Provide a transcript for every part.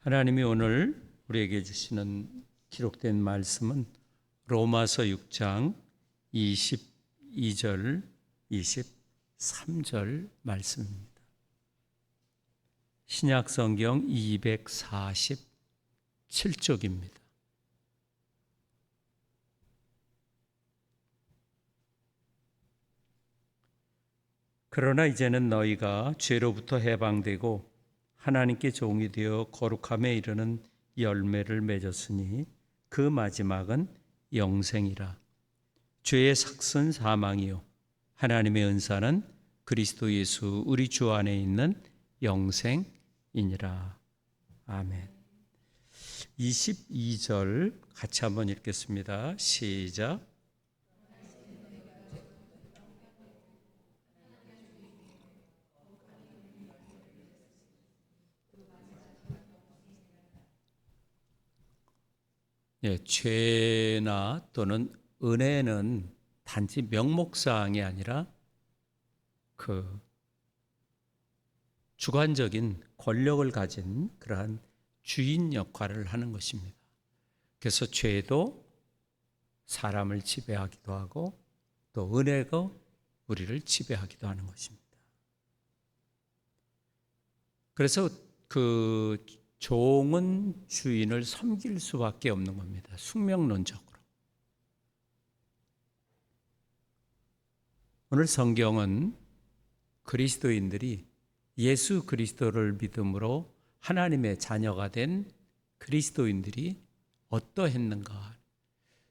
하나님이 오늘 우리에게 주시는 기록된 말씀은 로마서 6장 22절, 23절 말씀입니다. 신약 성경 247쪽입니다. 그러나 이제는 너희가 죄로부터 해방되고 하나님께 종이 되어 거룩함에 이르는 열매를 맺었으니 그 마지막은 영생이라. 죄의 삭은 사망이요 하나님의 은사는 그리스도 예수 우리 주 안에 있는 영생이니라. 아멘. 22절 같이 한번 읽겠습니다. 시작. 죄나 또는 은혜는 단지 명목사항이 아니라 그 주관적인 권력을 가진 그러한 주인 역할을 하는 것입니다. 그래서 죄도 사람을 지배하기도 하고 또 은혜가 우리를 지배하기도 하는 것입니다. 그래서 그 종은 주인을 섬길 수밖에 없는 겁니다. 숙명론적으로. 오늘 성경은 그리스도인들이 예수 그리스도를 믿음으로 하나님의 자녀가 된 그리스도인들이 어떠했는가,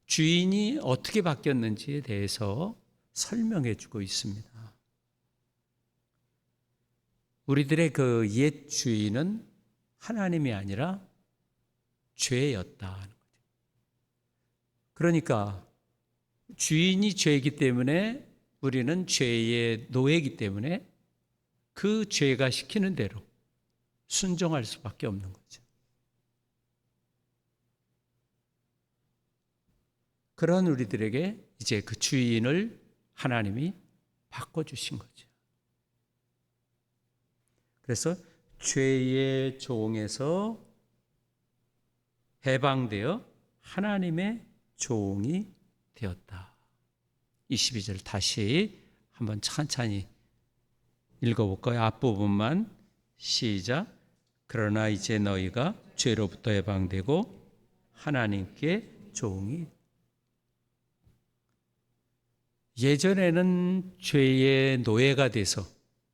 주인이 어떻게 바뀌었는지에 대해서 설명해 주고 있습니다. 우리들의 그 옛 주인은 하나님이 아니라 죄였다 하는 거죠. 그러니까 주인이 죄이기 때문에 우리는 죄의 노예이기 때문에 그 죄가 시키는 대로 순종할 수밖에 없는 거죠. 그런 우리들에게 이제 그 주인을 하나님이 바꿔주신 거죠. 그래서 죄의 종에서 해방되어 하나님의 종이 되었다. 22절 다시 한번 천천히 읽어볼까요? 앞부분만 시작. 그러나 이제 너희가 죄로부터 해방되고 하나님께 종이. 예전에는 죄의 노예가 돼서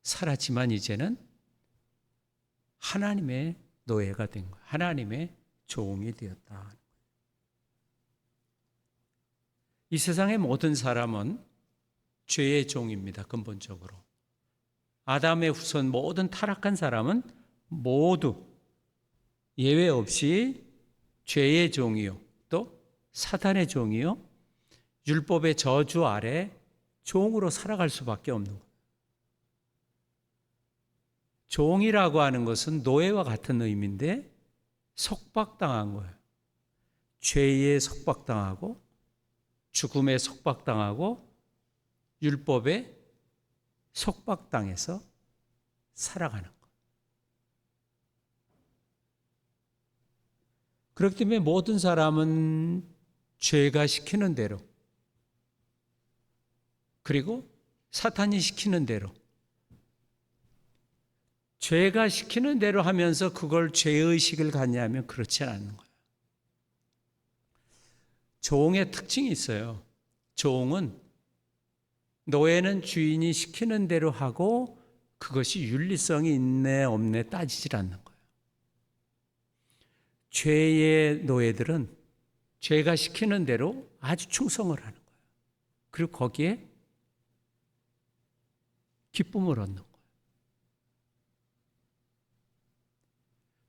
살았지만 이제는 하나님의 노예가 된 거예요. 하나님의 종이 되었다. 이 세상의 모든 사람은 죄의 종입니다. 근본적으로. 아담의 후손 모든 타락한 사람은 모두 예외 없이 죄의 종이요, 또 사탄의 종이요, 율법의 저주 아래 종으로 살아갈 수밖에 없는 거예요. 종이라고 하는 것은 노예와 같은 의미인데 속박당한 거예요. 죄에 속박당하고 죽음에 속박당하고 율법에 속박당해서 살아가는 것. 그렇기 때문에 모든 사람은 죄가 시키는 대로, 그리고 사탄이 시키는 대로, 죄가 시키는 대로 하면서 그걸 죄의식을 갖냐면 그렇지 않는 거예요. 종의 특징이 있어요. 종은, 노예는 주인이 시키는 대로 하고 그것이 윤리성이 있네 없네 따지질 않는 거예요. 죄의 노예들은 죄가 시키는 대로 아주 충성을 하는 거예요. 그리고 거기에 기쁨을 얻는 거예요.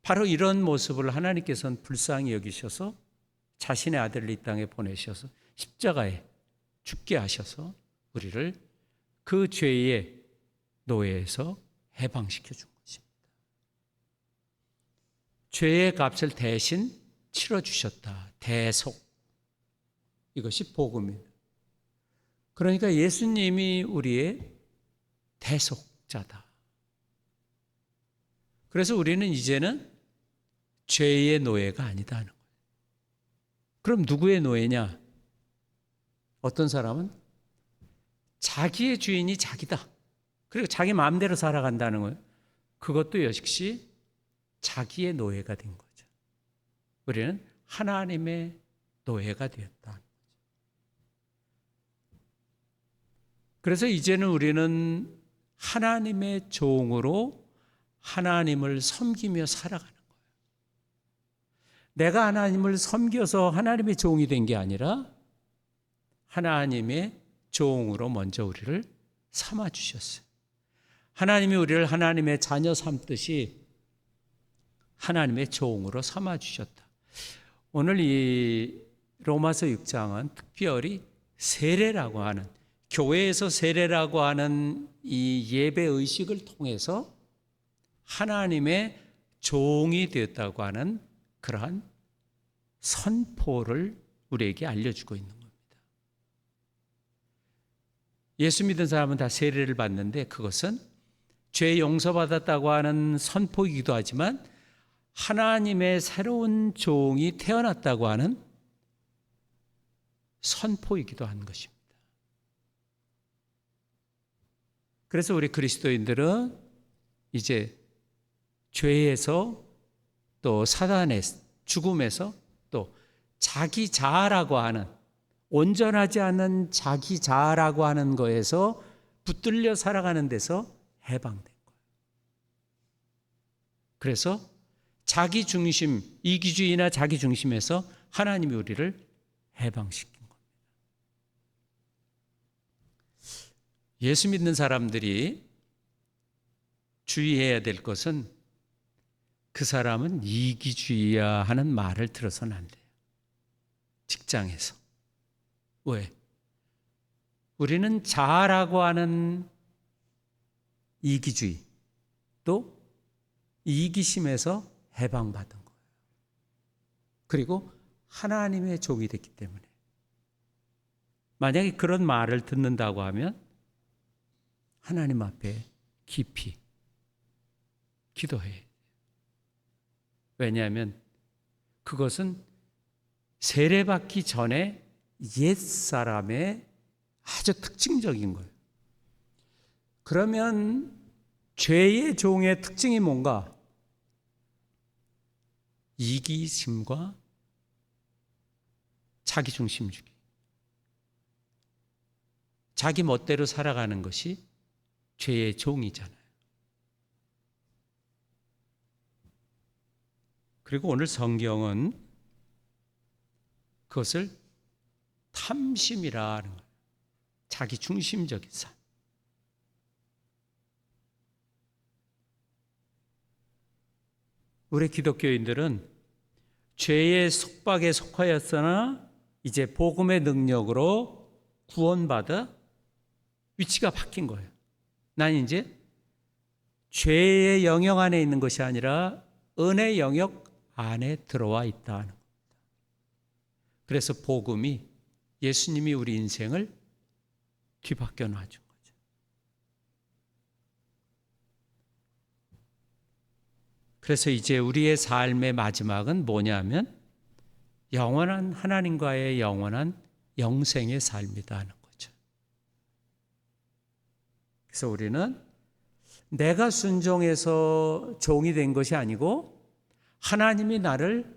바로 이런 모습을 하나님께서는 불쌍히 여기셔서 자신의 아들을 이 땅에 보내셔서 십자가에 죽게 하셔서 우리를 그 죄의 노예에서 해방시켜 준 것입니다. 죄의 값을 대신 치러주셨다. 대속. 이것이 복음입니다. 그러니까 예수님이 우리의 대속자다. 그래서 우리는 이제는 죄의 노예가 아니다는 거예요. 그럼 누구의 노예냐? 어떤 사람은 자기의 주인이 자기다. 그리고 자기 마음대로 살아간다는 거예요. 그것도 역시 자기의 노예가 된 거죠. 우리는 하나님의 노예가 되었다. 그래서 이제는 우리는 하나님의 종으로 하나님을 섬기며 살아가는 거예요. 내가 하나님을 섬겨서 하나님의 종이 된 게 아니라 하나님의 종으로 먼저 우리를 삼아 주셨어요. 하나님이 우리를 하나님의 자녀 삼듯이 하나님의 종으로 삼아 주셨다. 오늘 이 로마서 6장은 특별히 세례라고 하는, 교회에서 세례라고 하는 이 예배 의식을 통해서 하나님의 종이 되었다고 하는 그러한 선포를 우리에게 알려주고 있는 겁니다. 예수 믿은 사람은 다 세례를 받는데 그것은 죄 용서받았다고 하는 선포이기도 하지만 하나님의 새로운 종이 태어났다고 하는 선포이기도 한 것입니다. 그래서 우리 그리스도인들은 이제 죄에서 또 사단의 죽음에서 또 자기 자아라고 하는, 온전하지 않은 자기 자아라고 하는 거에서 붙들려 살아가는 데서 해방된 거예요. 그래서 자기 중심, 이기주의나 자기 중심에서 하나님이 우리를 해방시킨 겁니다. 예수 믿는 사람들이 주의해야 될 것은 그 사람은 이기주의야 하는 말을 들어서는 안 돼요. 직장에서. 왜? 우리는 자아라고 하는 이기주의, 또 이기심에서 해방받은 거예요. 그리고 하나님의 종이 됐기 때문에 만약에 그런 말을 듣는다고 하면 하나님 앞에 깊이 기도해야 돼요. 왜냐하면 그것은 세례받기 전에 옛사람의 아주 특징적인 거예요. 그러면 죄의 종의 특징이 뭔가? 이기심과 자기중심주의, 자기 멋대로 살아가는 것이 죄의 종이잖아요. 그리고 오늘 성경은 그것을 탐심이라 하는 거예요. 자기중심적인 삶. 우리 기독교인들은 죄의 속박에 속하였으나 이제 복음의 능력으로 구원받아 위치가 바뀐 거예요. 난 이제 죄의 영역 안에 있는 것이 아니라 은혜의 영역 안에 들어와 있다는 겁니다. 그래서 복음이, 예수님이 우리 인생을 뒤바뀌어 놔준 거죠. 그래서 이제 우리의 삶의 마지막은 뭐냐면 영원한 하나님과의 영원한 영생의 삶이다 하는 거죠. 그래서 우리는 내가 순종해서 종이 된 것이 아니고 하나님이 나를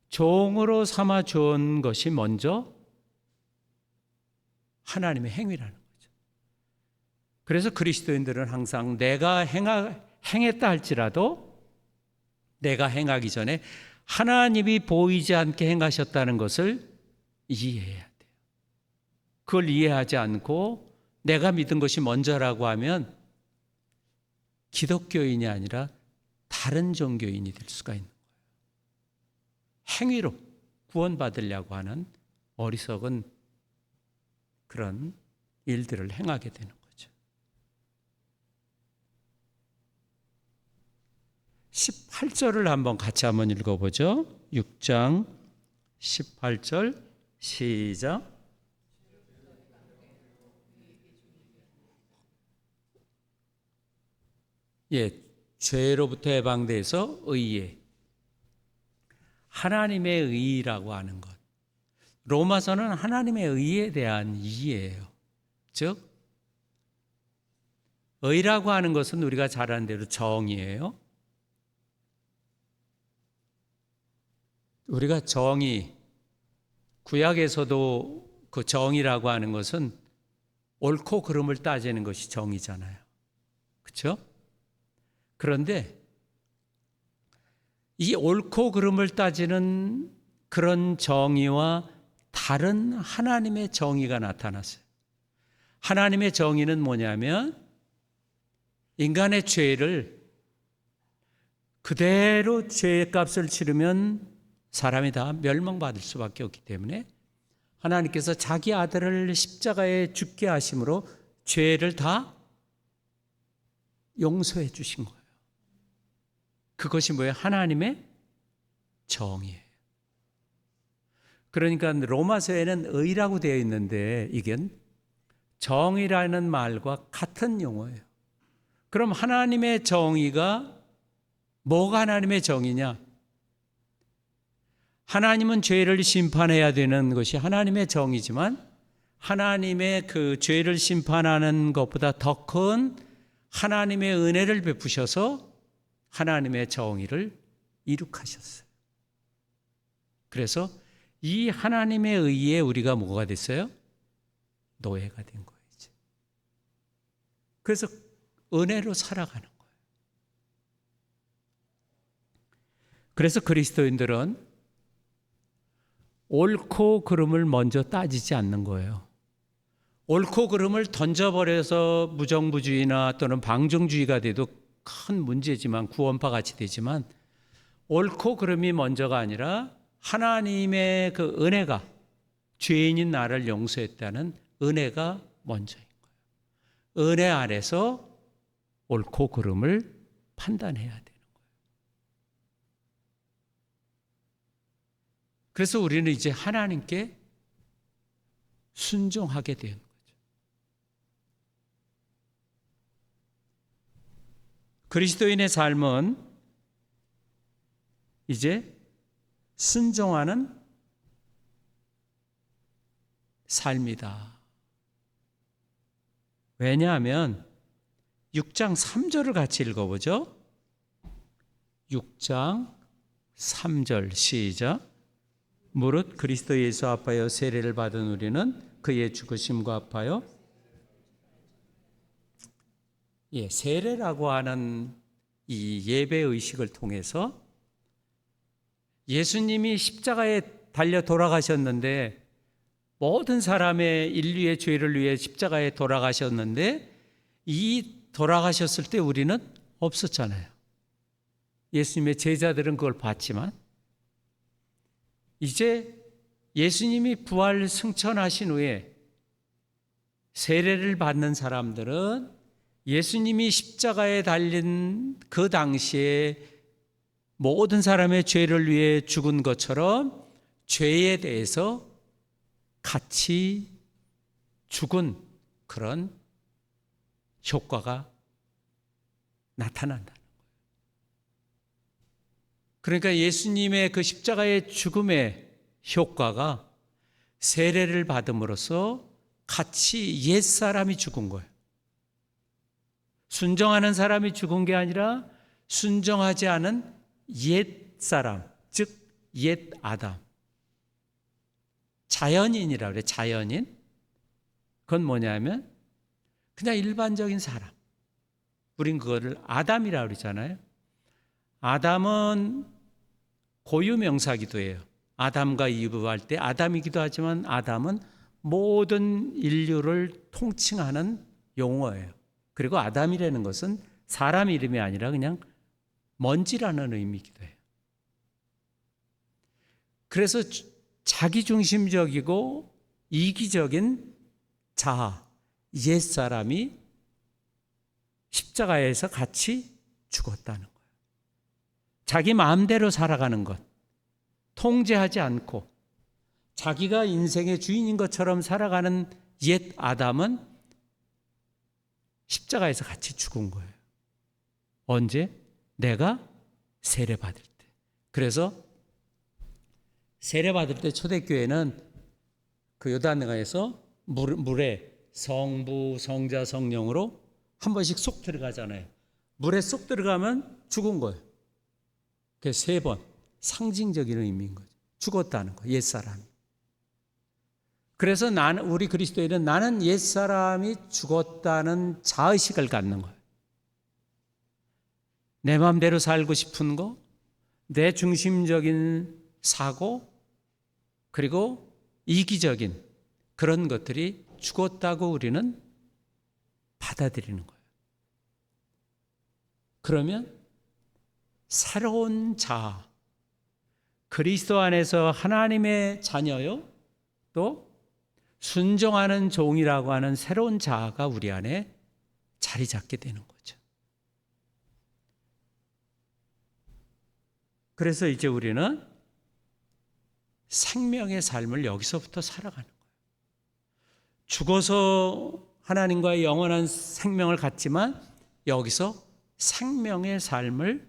종으로 삼아 준 것이 먼저 하나님의 행위라는 거죠. 그래서 그리스도인들은 항상 내가 행했다 할지라도 내가 행하기 전에 하나님이 보이지 않게 행하셨다는 것을 이해해야 돼요. 그걸 이해하지 않고 내가 믿은 것이 먼저라고 하면 기독교인이 아니라 다른 종교인이 될 수가 있는 거예요. 행위로 구원받으려고 하는 어리석은 그런 일들을 행하게 되는 거죠. 18절을 한번 같이 한번 읽어보죠. 6장 18절 시작. 예, 죄로부터 해방돼서 의에, 하나님의 의라고 하는 것. 로마서는 하나님의 의에 대한 이해예요. 즉 의라고 하는 것은 우리가 잘 아는 대로 정의예요. 우리가 정의, 구약에서도 그 정의라고 하는 것은 옳고 그름을 따지는 것이 정의잖아요. 그렇죠? 그런데 이 옳고 그름을 따지는 그런 정의와 다른 하나님의 정의가 나타났어요. 하나님의 정의는 뭐냐면 인간의 죄를 그대로 죄의 값을 치르면 사람이 다 멸망받을 수밖에 없기 때문에 하나님께서 자기 아들을 십자가에 죽게 하심으로 죄를 다 용서해 주신 거예요. 그것이 뭐예요? 하나님의 정의예요. 그러니까 로마서에는 의라고 되어 있는데 이건 정의라는 말과 같은 용어예요. 그럼 하나님의 정의가 뭐가 하나님의 정의냐? 하나님은 죄를 심판해야 되는 것이 하나님의 정의지만 하나님의 그 죄를 심판하는 것보다 더 큰 하나님의 은혜를 베푸셔서 하나님의 정의를 이룩하셨어요. 그래서 이 하나님의 의에 우리가 뭐가 됐어요? 노예가 된 거예요. 이제. 그래서 은혜로 살아가는 거예요. 그래서 그리스도인들은 옳고 그름을 먼저 따지지 않는 거예요. 옳고 그름을 던져버려서 무정부주의나 또는 방종주의가 돼도 큰 문제지만 구원파 같이 되지만 옳고 그름이 먼저가 아니라 하나님의 그 은혜가 죄인인 나를 용서했다는 은혜가 먼저인 거예요. 은혜 아래서 옳고 그름을 판단해야 되는 거예요. 그래서 우리는 이제 하나님께 순종하게 되는 거죠. 그리스도인의 삶은 이제 순종하는 삶이다. 왜냐하면 6장 3절을 같이 읽어보죠. 6장 3절 시작. 무릇 그리스도 예수 합하여 세례를 받은 우리는 그의 죽으심과 합하여 세례라고 하는 이 예배 의식을 통해서 예수님이 십자가에 달려 돌아가셨는데 모든 사람의 인류의 죄를 위해 십자가에 돌아가셨는데 이 돌아가셨을 때 우리는 없었잖아요. 예수님의 제자들은 그걸 봤지만 이제 예수님이 부활 승천하신 후에 세례를 받는 사람들은 예수님이 십자가에 달린 그 당시에 모든 사람의 죄를 위해 죽은 것처럼 죄에 대해서 같이 죽은 그런 효과가 나타난다는 거예요. 그러니까 예수님의 그 십자가의 죽음의 효과가 세례를 받음으로써 같이 옛사람이 죽은 거예요. 순종하는 사람이 죽은 게 아니라 순종하지 않은 옛사람, 즉 옛 아담. 자연인이라고 그래요. 자연인. 그건 뭐냐면 그냥 일반적인 사람. 우린 그거를 아담이라고 그러잖아요. 아담은 고유명사기도 해요. 아담과 이브 할 때 아담이기도 하지만 아담은 모든 인류를 통칭하는 용어예요. 그리고 아담이라는 것은 사람 이름이 아니라 그냥 먼지라는 의미이기도 해요. 그래서 자기중심적이고 이기적인 자아, 옛사람이 십자가에서 같이 죽었다는 거예요. 자기 마음대로 살아가는 것, 통제하지 않고 자기가 인생의 주인인 것처럼 살아가는 옛 아담은 십자가에서 같이 죽은 거예요. 언제? 내가 세례받을 때. 그래서 세례받을 때 초대교회는 그 요단강에서 물에 성부, 성자, 성령으로 한 번씩 쏙 들어가잖아요. 물에 쏙 들어가면 죽은 거예요. 그래서 3번 상징적인 의미인 거죠. 죽었다는 거, 옛사람이. 그래서 우리 그리스도인은 나는 옛사람이 죽었다는 자의식을 갖는 거예요. 내 마음대로 살고 싶은 거, 내 중심적인 사고, 그리고 이기적인 그런 것들이 죽었다고 우리는 받아들이는 거예요. 그러면 새로운 자아, 그리스도 안에서 하나님의 자녀요, 또 순종하는 종이라고 하는 새로운 자아가 우리 안에 자리 잡게 되는 거죠. 그래서 이제 우리는 생명의 삶을 여기서부터 살아가는 거예요. 죽어서 하나님과의 영원한 생명을 갖지만 여기서 생명의 삶을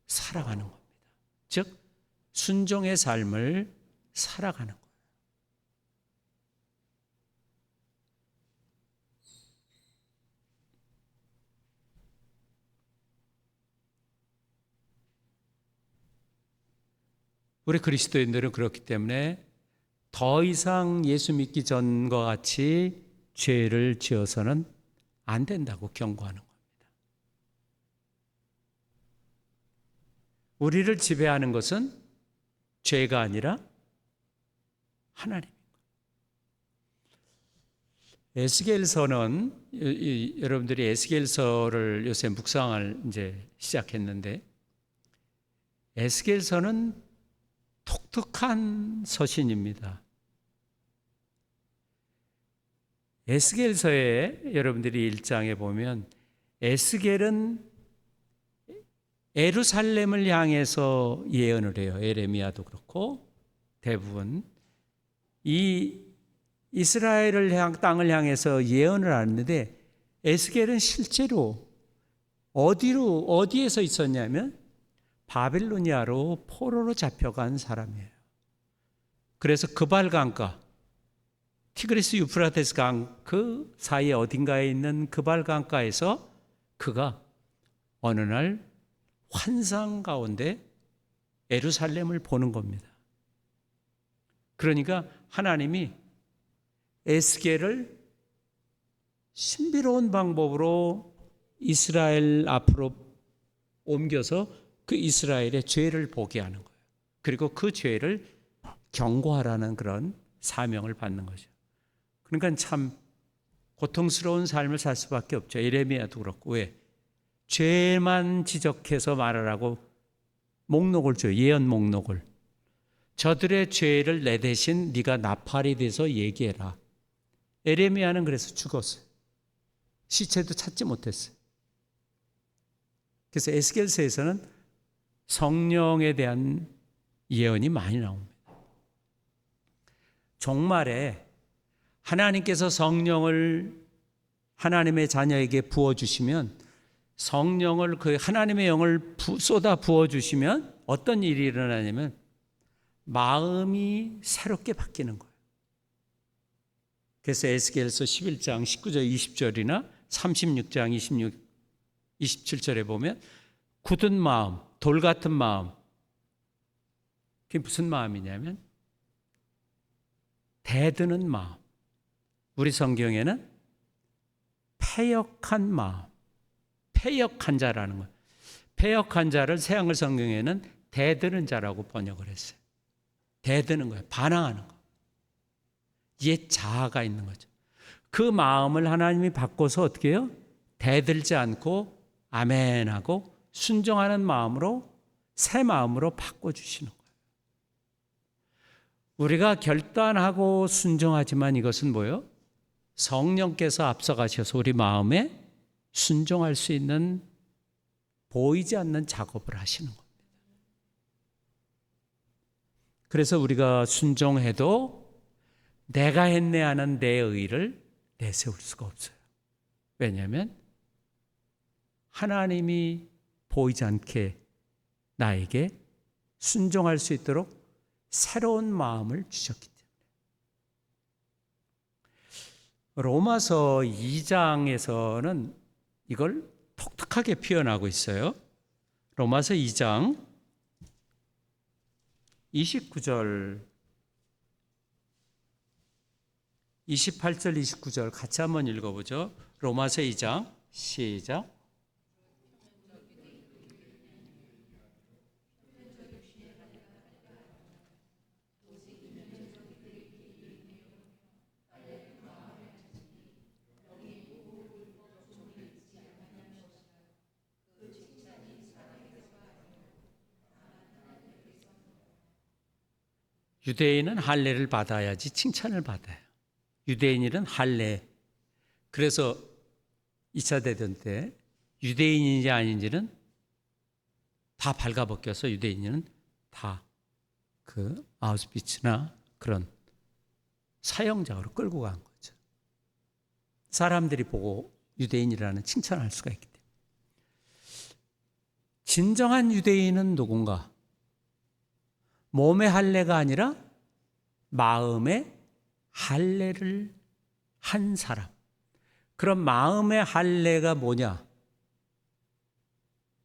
살아가는 겁니다. 즉 순종의 삶을 살아가는 거예요. 우리 그리스도인들은 그렇기 때문에 더 이상 예수 믿기 전과 같이 죄를 지어서는 안 된다고 경고하는 겁니다. 우리를 지배하는 것은 죄가 아니라 하나님입니다. 에스겔서는 여러분들이 에스겔서를 요새 묵상을 이제 시작했는데 에스겔서는 독특한 서신입니다. 에스겔서에 여러분들이 1장에 보면 에스겔은 예루살렘을 향해서 예언을 해요. 에레미야도 그렇고 대부분 이 이스라엘을 땅을 향해서 예언을 하는데 에스겔은 실제로 어디에서 있었냐면 바빌로니아로 포로로 잡혀간 사람이에요. 그래서 그발강가, 티그리스 유프라테스 강 그 사이에 어딘가에 있는 그발강가에서 그가 어느 날 환상 가운데 예루살렘을 보는 겁니다. 그러니까 하나님이 에스겔을 신비로운 방법으로 이스라엘 앞으로 옮겨서 그 이스라엘의 죄를 보게 하는 거예요. 그리고 그 죄를 경고하라는 그런 사명을 받는 거죠. 그러니까 참 고통스러운 삶을 살 수밖에 없죠. 예레미야도 그렇고. 왜? 죄만 지적해서 말하라고 목록을 줘요. 예언 목록을. 저들의 죄를 내 대신 네가 나팔이 돼서 얘기해라. 예레미야는 그래서 죽었어요. 시체도 찾지 못했어요. 그래서 에스겔서에서는 성령에 대한 예언이 많이 나옵니다. 종말에 하나님께서 성령을 하나님의 자녀에게 부어주시면 성령을 그 하나님의 영을 쏟아 부어주시면 어떤 일이 일어나냐면 마음이 새롭게 바뀌는 거예요. 그래서 에스겔서 11장 19절 20절이나 36장 27절에 보면 굳은 마음, 돌 같은 마음. 그게 무슨 마음이냐면 대드는 마음. 우리 성경에는 패역한 마음, 패역한 자라는 거예요. 패역한 자를 새한글 성경에는 대드는 자라고 번역을 했어요. 대드는 거예요. 반항하는 거. 옛 자아가 있는 거죠. 그 마음을 하나님이 바꿔서 어떻게 해요? 대들지 않고 아멘하고 순종하는 마음으로 새 마음으로 바꿔주시는 거예요. 우리가 결단하고 순종하지만 이것은 뭐예요? 성령께서 앞서가셔서 우리 마음에 순종할 수 있는 보이지 않는 작업을 하시는 겁니다. 그래서 우리가 순종해도 내가 했네 하는 내 의를 내세울 수가 없어요. 왜냐하면 하나님이 보이지 않게 나에게 순종할 수 있도록 새로운 마음을 주셨기 때문에. 로마서 2장에서는 이걸 독특하게 표현하고 있어요. 로마서 2장 29절, 28절, 29절 같이 한번 읽어보죠. 로마서 2장 시작. 유대인은 할례를 받아야지 칭찬을 받아요. 유대인은 할례. 그래서 2차 대전 때 유대인인지 아닌지는 다 발가벗겨서 유대인은 다 그 아우슈비츠나 그런 사형장으로 끌고 간 거죠. 사람들이 보고 유대인이라는 칭찬을 할 수가 있기 때문에. 진정한 유대인은 누군가? 몸의 할례가 아니라 마음의 할례를 한 사람. 그럼 마음의 할례가 뭐냐?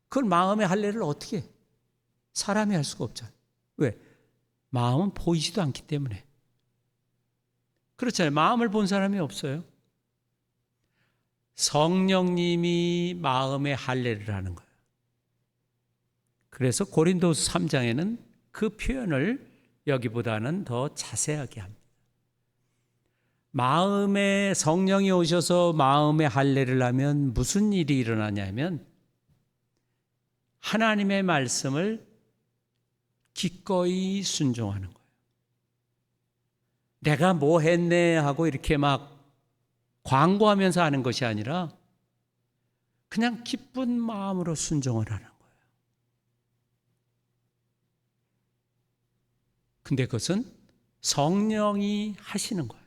그걸 마음의 할례를 어떻게 해? 사람이 할 수가 없잖아요. 왜? 마음은 보이지도 않기 때문에. 그렇잖아요. 마음을 본 사람이 없어요. 성령님이 마음의 할례를 하는 거예요. 그래서 고린도서 3장에는 그 표현을 여기보다는 더 자세하게 합니다. 마음에 성령이 오셔서 마음의 할례를 하면 무슨 일이 일어나냐면 하나님의 말씀을 기꺼이 순종하는 거예요. 내가 뭐 했네 하고 이렇게 막 광고하면서 하는 것이 아니라 그냥 기쁜 마음으로 순종을 하는 거예요. 근데 그것은 성령이 하시는 거예요.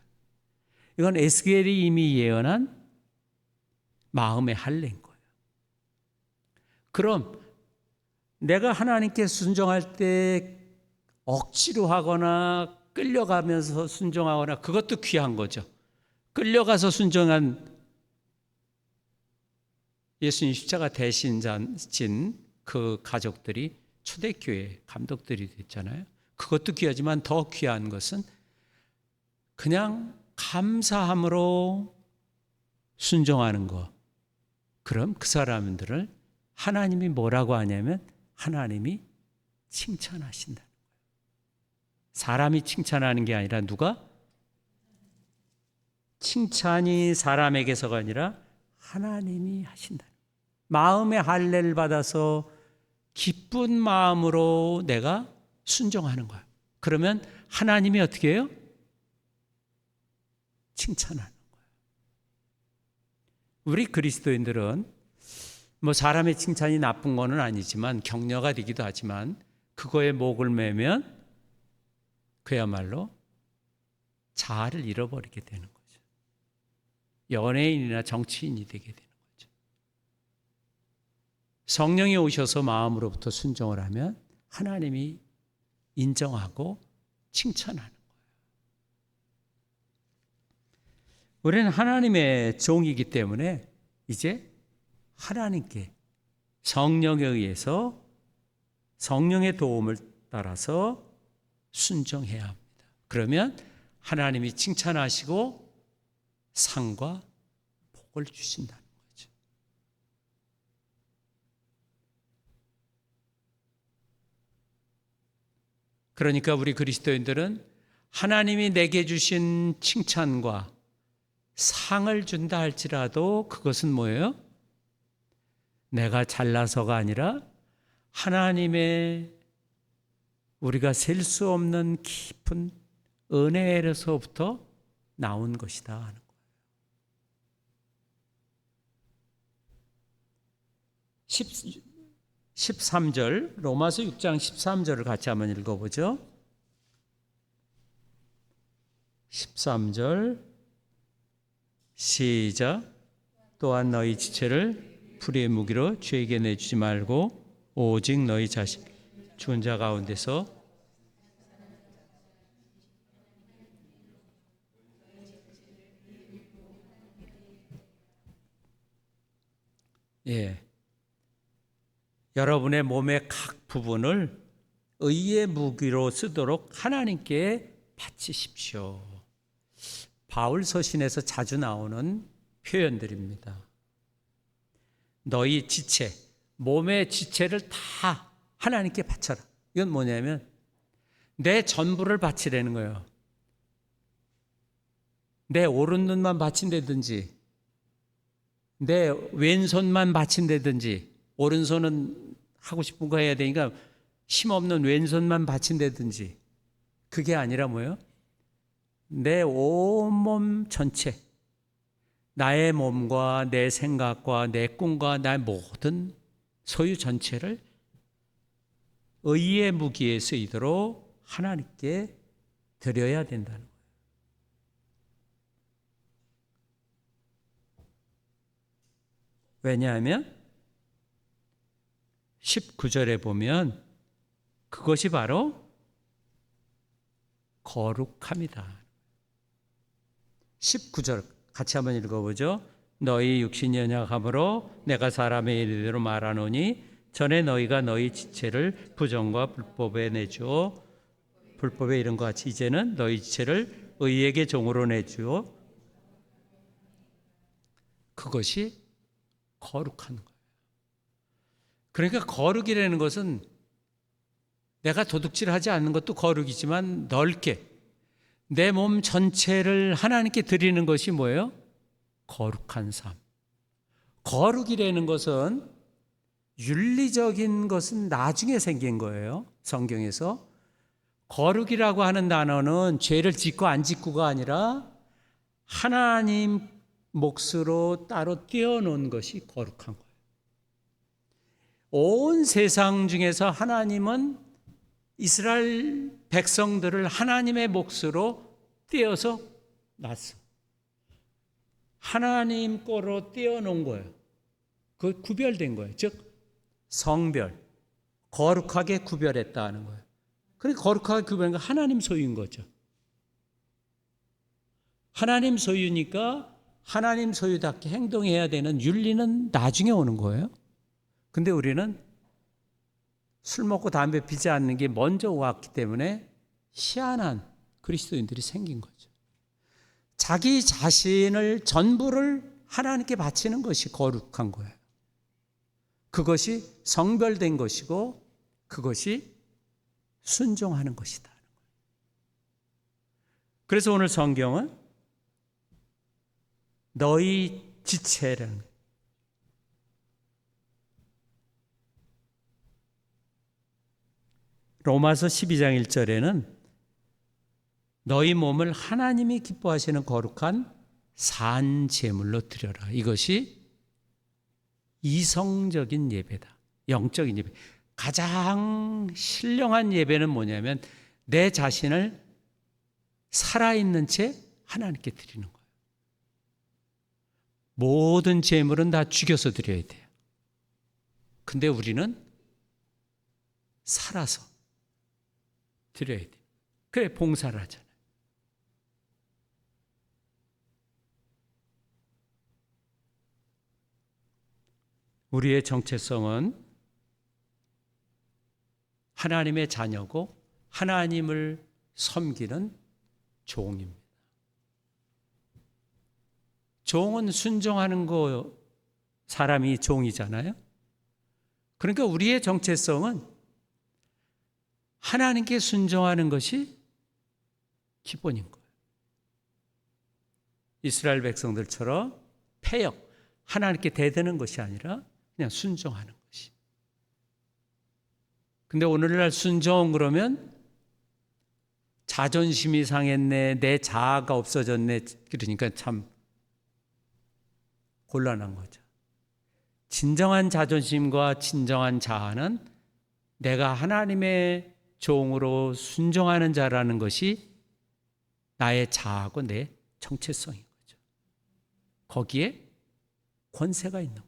이건 에스겔이 이미 예언한 마음의 할례인 거예요. 그럼 내가 하나님께 순종할 때 억지로 하거나 끌려가면서 순종하거나 그것도 귀한 거죠. 끌려가서 순종한 예수님 십자가 대신 진 그 가족들이 초대교회 감독들이 됐잖아요. 그것도 귀하지만 더 귀한 것은 그냥 감사함으로 순종하는 것. 그럼 그 사람들을 하나님이 뭐라고 하냐면 하나님이 칭찬하신다는 거예요. 사람이 칭찬하는 게 아니라 누가? 칭찬이 사람에게서가 아니라 하나님이 하신다. 마음의 할례를 받아서 기쁜 마음으로 내가 순종하는 거예요. 그러면 하나님이 어떻게 해요? 칭찬하는 거예요. 우리 그리스도인들은 뭐 사람의 칭찬이 나쁜 거는 아니지만 격려가 되기도 하지만 그거에 목을 매면 그야말로 자아를 잃어버리게 되는 거죠. 연예인이나 정치인이 되게 되는 거죠. 성령이 오셔서 마음으로부터 순종을 하면 하나님이 인정하고 칭찬하는 거예요. 우리는 하나님의 종이기 때문에 이제 하나님께 성령에 의해서 성령의 도움을 따라서 순종해야 합니다. 그러면 하나님이 칭찬하시고 상과 복을 주신다는 거죠. 그러니까 우리 그리스도인들은 하나님이 내게 주신 칭찬과 상을 준다 할지라도 그것은 뭐예요? 내가 잘나서가 아니라 하나님의 우리가 셀 수 없는 깊은 은혜로서부터 나온 것이다 하는 거예요. 13절 로마서 6장 13절을 같이 한번 읽어보죠. 13절 시작. 또한 너희 지체를 불의의 무기로 죄에게 내주지 말고 오직 너희 자식 죽은 자 가운데서 예. 여러분의 몸의 각 부분을 의의 무기로 쓰도록 하나님께 바치십시오. 바울 서신에서 자주 나오는 표현들입니다. 너희 지체, 몸의 지체를 다 하나님께 바쳐라. 이건 뭐냐면 내 전부를 바치라는 거예요. 내 오른눈만 바친다든지 내 왼손만 바친다든지, 오른손은 하고 싶은 거 해야 되니까 힘없는 왼손만 바친다든지, 그게 아니라 뭐예요? 내 온몸 전체, 나의 몸과 내 생각과 내 꿈과 나의 모든 소유 전체를 의의 무기에 쓰이도록 하나님께 드려야 된다는 거예요. 왜냐하면 19절에 보면 그것이 바로 거룩함이다. 19절 같이 한번 읽어보죠. 너희 육신이 연약함으로 내가 사람의 이르대로 말하노니 전에 너희가 너희 지체를 부정과 불법에 내주어 불법에 이른 것 같이 이제는 너희 지체를 의에게 종으로 내주어 그것이 거룩한 거예요. 그러니까 거룩이라는 것은 내가 도둑질하지 않는 것도 거룩이지만 넓게 내 몸 전체를 하나님께 드리는 것이 뭐예요? 거룩한 삶. 거룩이라는 것은 윤리적인 것은 나중에 생긴 거예요. 성경에서. 거룩이라고 하는 단어는 죄를 짓고 안 짓고가 아니라 하나님 몫으로 따로 떼어놓은 것이 거룩한 거예요. 온 세상 중에서 하나님은 이스라엘 백성들을 하나님의 몫으로 떼어서 놨어. 하나님 거로 떼어놓은 거예요. 그 구별된 거예요. 즉 성별, 거룩하게 구별했다는 거예요. 그러니까 거룩하게 구별한 건 하나님 소유인 거죠. 하나님 소유니까 하나님 소유답게 행동해야 되는 윤리는 나중에 오는 거예요. 근데 우리는 술 먹고 담배 피지 않는 게 먼저 왔기 때문에 희한한 그리스도인들이 생긴 거죠. 자기 자신을 전부를 하나님께 바치는 것이 거룩한 거예요. 그것이 성별된 것이고 그것이 순종하는 것이다. 그래서 오늘 성경은 너희 지체라는 로마서 12장 1절에는 너희 몸을 하나님이 기뻐하시는 거룩한 산 제물로 드려라. 이것이 이성적인 예배다. 영적인 예배. 가장 신령한 예배는 뭐냐면 내 자신을 살아있는 채 하나님께 드리는 거예요. 모든 제물은 다 죽여서 드려야 돼요. 근데 우리는 살아서 드려야 돼요. 그래 봉사를 하잖아요. 우리의 정체성은 하나님의 자녀고 하나님을 섬기는 종입니다. 종은 순종하는 거, 사람이 종이잖아요. 그러니까 우리의 정체성은 하나님께 순종하는 것이 기본인 거예요. 이스라엘 백성들처럼 패역, 하나님께 대드는 것이 아니라 그냥 순종하는 것이. 근데 오늘날 순종 그러면 자존심이 상했네, 내 자아가 없어졌네, 그러니까 참 곤란한 거죠. 진정한 자존심과 진정한 자아는 내가 하나님의 종으로 순종하는 자라는 것이 나의 자아고 내 정체성인 거죠. 거기에 권세가 있는 거예요.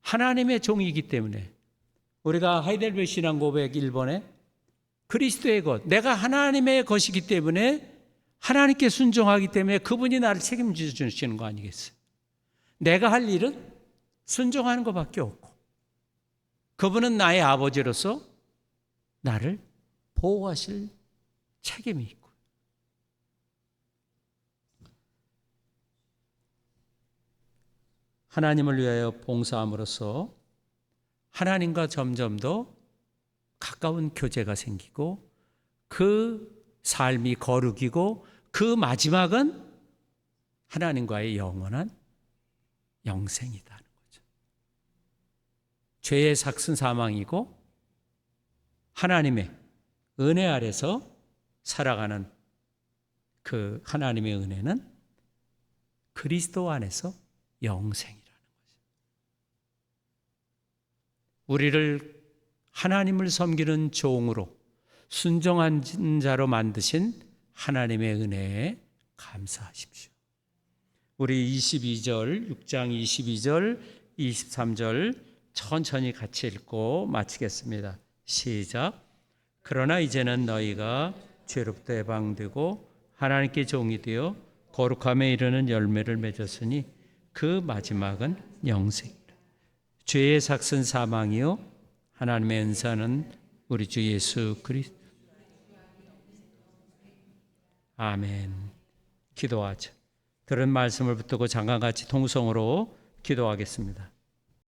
하나님의 종이기 때문에 우리가 하이델베르 신앙 고백 1번에 그리스도의 것, 내가 하나님의 것이기 때문에 하나님께 순종하기 때문에 그분이 나를 책임져 주시는 거 아니겠어요? 내가 할 일은 순종하는 것밖에 없고, 그분은 나의 아버지로서 나를 보호하실 책임이 있고, 하나님을 위하여 봉사함으로써 하나님과 점점 더 가까운 교제가 생기고, 그 삶이 거룩이고, 그 마지막은 하나님과의 영원한 영생이라는 거죠. 죄의 삭은 사망이고 하나님의 은혜 아래서 살아가는 그 하나님의 은혜는 그리스도 안에서 영생이라는 거죠. 우리를 하나님을 섬기는 종으로, 순종한 자로 만드신 하나님의 은혜에 감사하십시오. 우리 22절, 6장 22절, 23절 천천히 같이 읽고 마치겠습니다. 시작. 그러나 이제는 너희가 죄로부터 해방되고 하나님께 종이 되어 거룩함에 이르는 열매를 맺었으니 그 마지막은 영생이라. 죄의 삭은 사망이요 하나님의 은사는 우리 주 예수 그리스도. 아멘. 기도하자. 들은 말씀을 붙들고 장관같이 통성으로 기도하겠습니다.